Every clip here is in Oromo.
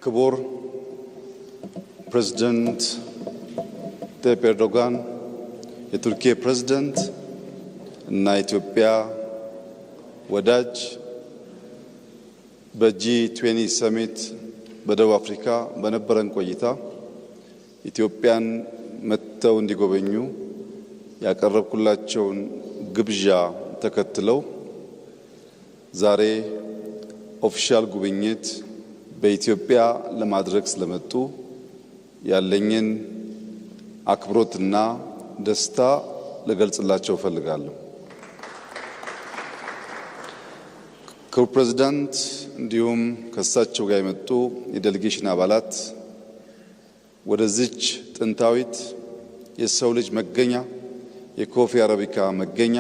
ክቡር ፕሬዝዳንት ታይብ ኤርዶጋን የቱርኪ ፕሬዝዳንት እና ኢትዮጵያ ወዳጅ በጂ20 ሰሚት በደቡብ አፍሪካ በነበረን ቆይታ ኢትዮጵያን መጥተው እንዲጎበኙ ያቀረብኩላቸውን ግብዣ ተከትለው ዛሬ ኦፊሻል ጉብኝት በኢትዮጵያ ለማድረግ ስለመጡ ያለኝን አክብሮትና ደስታ ልገልጽላቸው ፈልጋለሁ። ክቡር ፕሬዝዳንት እንዲሁም ከሳቸው ጋር የመጡ የዴሌጌሽን አባላት ወደዚች ጥንታዊት የሰው ልጅ መገኛ የኮፊ አረቢካ መገኛ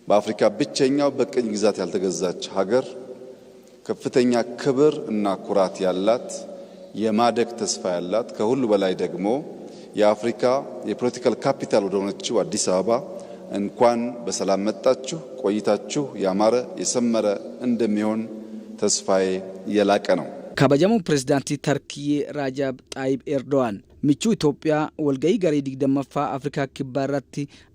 በአፍሪካ ብቸኛው በቅኝ ግዛት ያልተገዛች ሀገር ከፍተኛ ክብር እና ኩራት ያላት የማደግ ተስፋ ያላት ከሁሉ በላይ ደግሞ የአፍሪካ የፖለቲካል ካፒታል ወደ ሆነችው አዲስ አበባ እንኳን በሰላም መጣችሁ። ቆይታችሁ ያማረ የሰመረ እንደሚሆን ተስፋዬ የላቀ ነው። ካባጃሙ ፕሬዝዳንት ተርኪዬ ራጃብ ጣይብ ኤርዶዋን ምቹ ኢትዮጵያ ወልጋይ ጋሪ ዲግደመፋ አፍሪካ ኪባራቲ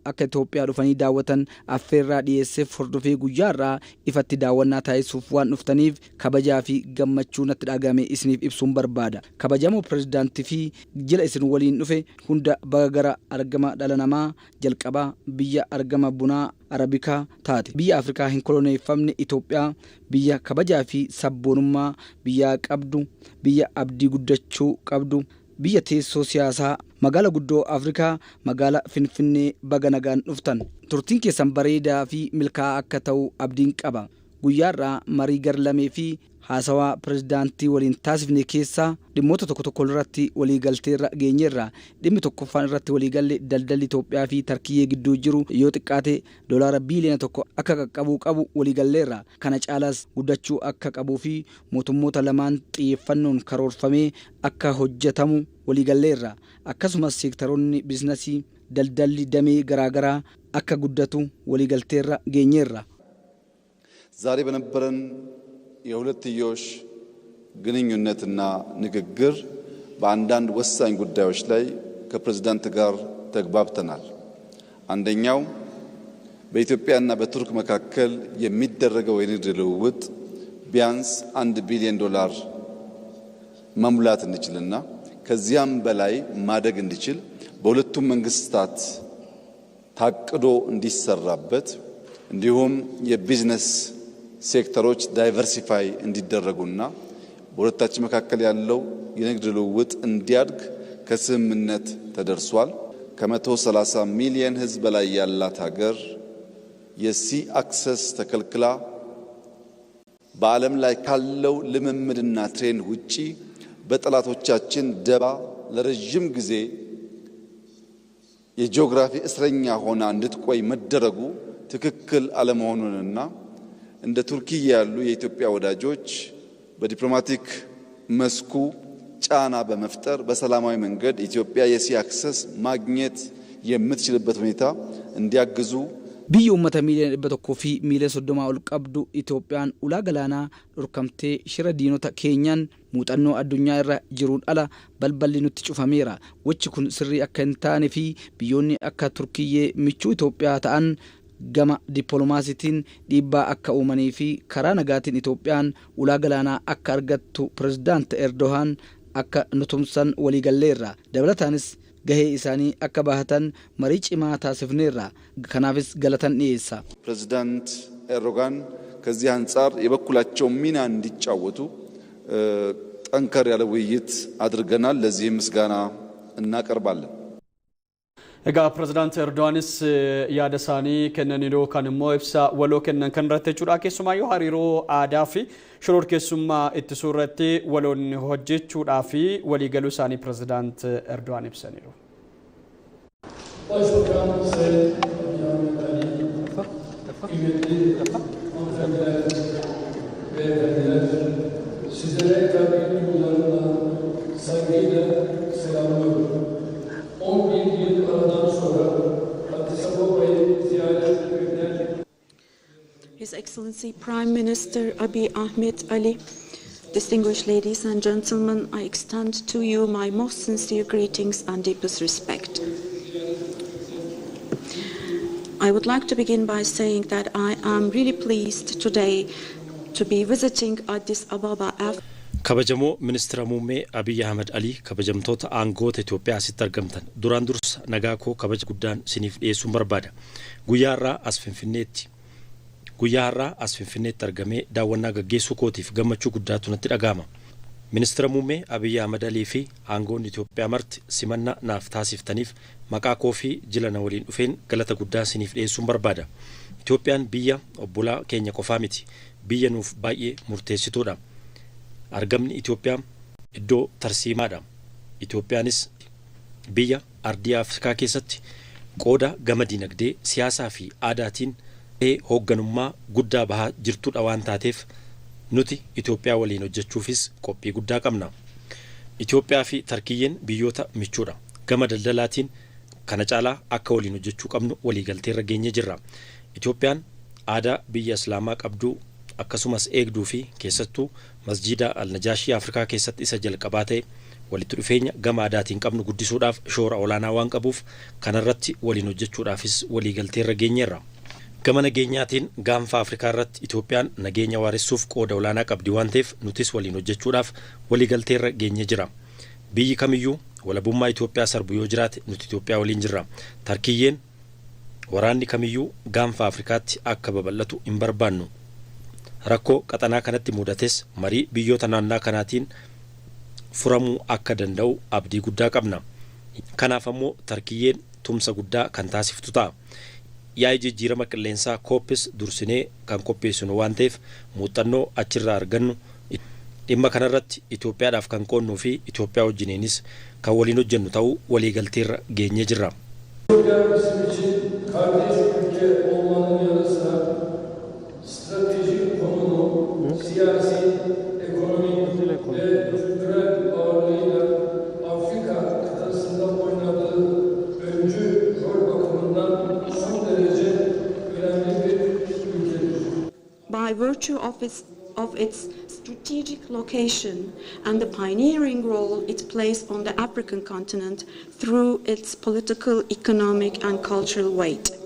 akka Itoophiyaa dhufanii daawwatan affeerraa dhiyeesseef hordofee guyyaarraa ifatti daawwannaa taasisuuf waan dhuftaniif kabajaa fi gammachuu natti dhagahame isiniif ibsuun barbaada. Kabajamoo pirezidaantii fi jila isin waliin dhufe hunda baga gara argama dhala namaa jalqabaa biyya argama bunaa arabikaa taate. Biyya Afrikaa hin koloneeffamne Itoophiyaa biyya kabajaa fi sabboonummaa biyya qabdu, biyya abdii guddachuu qabdu, biyya teessoo siyaasaa magala guddoo Afrikaa magala Finfinnee baga nagaan dhuftan. Turtiin keessan bareedaa fi milkaa'aa akka ta'u abdiin qaba. Guyyaarraa marii garlamee fi haasawaa pirezidaantii waliin taasifne keessaa dhimmoota tokko tokko irratti walii galteerra geenyeerra. Dhimmi tokkoffaan irratti walii galle daldalli Itoophiyaa fi Tarkiyyee gidduu jiru yoo xiqqaate doolaara biiliyoona tokko akka qaqqabu walii galleerra. Kana caalaas guddachuu akka qabuu fi mootummoota lamaan xiyyeeffannoon karoorfamee akka hojjetamu walii galleerra. Akkasumas seektaroonni biizinasii daldalli damee garaagaraa akka guddatu walii galteerra geenyeerra. ዛሬ በነበረን የሁለትዮሽ ግንኙነትና ንግግር በአንዳንድ ወሳኝ ጉዳዮች ላይ ከፕሬዝዳንት ጋር ተግባብተናል። አንደኛው በኢትዮጵያና በቱርክ መካከል የሚደረገው የንግድ ልውውጥ ቢያንስ $1 ቢሊዮን መሙላት እንችልና ከዚያም በላይ ማደግ እንዲችል በሁለቱም መንግስታት ታቅዶ እንዲሰራበት እንዲሁም የቢዝነስ ሴክተሮች ዳይቨርሲፋይ እንዲደረጉና በሁለታችን መካከል ያለው የንግድ ልውውጥ እንዲያድግ ከስምምነት ተደርሷል። ከ130 ሚሊዮን ህዝብ በላይ ያላት ሀገር የሲ አክሰስ ተከልክላ በዓለም ላይ ካለው ልምምድና ትሬንድ ውጪ በጠላቶቻችን ደባ ለረጅም ጊዜ የጂኦግራፊ እስረኛ ሆና እንድትቆይ መደረጉ ትክክል አለመሆኑንና እንደ ቱርኪያ ያሉ የኢትዮጵያ ወዳጆች በዲፕሎማቲክ መስኩ ጫና በመፍጠር በሰላማዊ መንገድ ኢትዮጵያ የሲ አክሰስ ማግኘት የምትችልበት ሁኔታ እንዲያግዙ biyya ummata miiliyoona 100 fi miiliyoona 30 ol qabdu Itoophiyaan ulaa galaanaa dhorkamtee shira diinota keenyaan muuxannoo addunyaa irra jiruun ala balballi nutti cufameera. Wachi kun sirrii akka hin taane fi biyyoonni akka Turkiyyee michuu Itoophiyaa ta'an gama dippiloomaasiitiin dhiibbaa akka uumanii fi karaa nagaatiin Itoophiyaan ulaa galaanaa akka argattu pirezidaant Erdogan akka nutumsan walii galleerra. Dabalataanis gahee isaanii akka bahatan marii cimaa taasifneerra. ከናፍስ ገለተን ይሳ ፕሬዝዳንት ኤርዶጋን ከዚህ አንፃር የበኩላቸው ሚና እንዲጫወቱ ጠንከር ያለ ውይይት አድርገናል። ለዚህ ምስጋና እናቀርባለን። እጋ ፕሬዝዳንት ኤርዶጋንስ ያደሳኒ ከነኒዶ ካንሞ ኢብሳ ወሎ ከነን ከንረተ ጩዳ ከሱማዮ ሃሪሮ አዳፊ ሽሮር ከሱማ እትሱረቴ ወሎን ሆጀቹ ዳፊ ወሊገሉ ሳኒ ፕሬዝዳንት ኤርዶጋን ኢብሰኒሮ sizlere kalbim yollarına saygıyla selamlıyorum. 11 yıl aradan sonra Addis Ababa'yı ziyaret etmekten His Excellency Prime Minister Abiy Ahmed Ali, Distinguished ladies and gentlemen, I extend to you my most sincere greetings and deepest respect. I would like to begin by saying that I am really pleased today to be visiting Addis Ababa. Kabajamoo Ministeera Muummee Abiy Ahmed Ali kabajamtoota aangoota Itoophiyaa asitti argamtan duraan dursa nagaa koo kabaja guddaan siniif dhiyeessuun barbaada. Guyyaa har'aa as Finfinneetti argamee daawwannaa gaggeessuu kootiif gammachuu guddaatu natti dhagahama. Ministeera Muummee Abiy Ahmed Ali fi aangoonni Itoophiyaa marti simannaa naaf taasiftaniif maqaa koo fi jila na waliin dhufeen galata guddaa siniif dhiyeessuun barbaada. Itoophiyaan biyya obbolaa keenya qofaa miti, biyya nuuf baay'ee murteessituudha. Argamni Itoophiyaa iddoo tarsiimaadha. Itoophiyaanis biyya ardii Afrikaa keessatti qooda gama dinagdee, siyaasaa fi aadaatiin hoogganummaa guddaa bahaa jirtudha waan taateef nuti Itoophiyaa waliin hojjechuufis qophii guddaa qabna. Itoophiyaa fi Tarkiyyeen biyyoota michuudha. Gama daldalaatiin kana caalaa akka waliin hojjechuu qabnu waliigalteerra geenye jirra. Itoophiyaan aadaa biyya Islaamaa qabdu akkasumas eegduu fi keessattuu masjiida Al-Najaashii Afrikaa keessatti isa jalqabaa ta'e walitti dhufeenya gama aadaatiin qabnu guddisuudhaaf shoora olaanaa waan qabuuf kanarratti waliin hojjechuudhaafis waliigalteerra geenyeerra. Gama nageenyaatiin gaanfa Afrikaa irratti Itoophiyaan nageenya waaressuuf qooda olaanaa qabdi waan ta'eef nutis waliin hojjechuudhaaf waliigalteerra geenye jira. Biyyi kamiyyuu walabummaa Itoophiyaa sarbu yoo jiraate nuti Itoophiyaa waliin jirra. Tarkiyyeen waraanni kamiyyuu gaanfa Afrikaatti akka babal'atu hin barbaannu. Rakkoo qaxanaa kanatti mudates marii biyyoota naannaa kanaatiin furamuu akka danda'u abdii guddaa qabna. Kanaaf ammoo Tarkiyyeen tumsa guddaa kan taasiftu ta'a. Yaa'ii jijjiirama qilleensaa kooppis dursinee kan qopheessinu waan ta'eef muuxannoo achirraa argannu dhimma kanarratti Itoophiyaadhaaf kan qoonnuu fi Itoophiyaa wajjiniinis kan waliin hojjennu ta'uu waliigalteerra geenye jirra. Siyasi, ekonomik ve kültürel ağırlığıyla Afrika kıtasında oynadığı öncü rol bakımından son derece önemli bir ülkedir. By virtue of its strategic location and the pioneering role it plays on the African continent through its political, economic and cultural weight.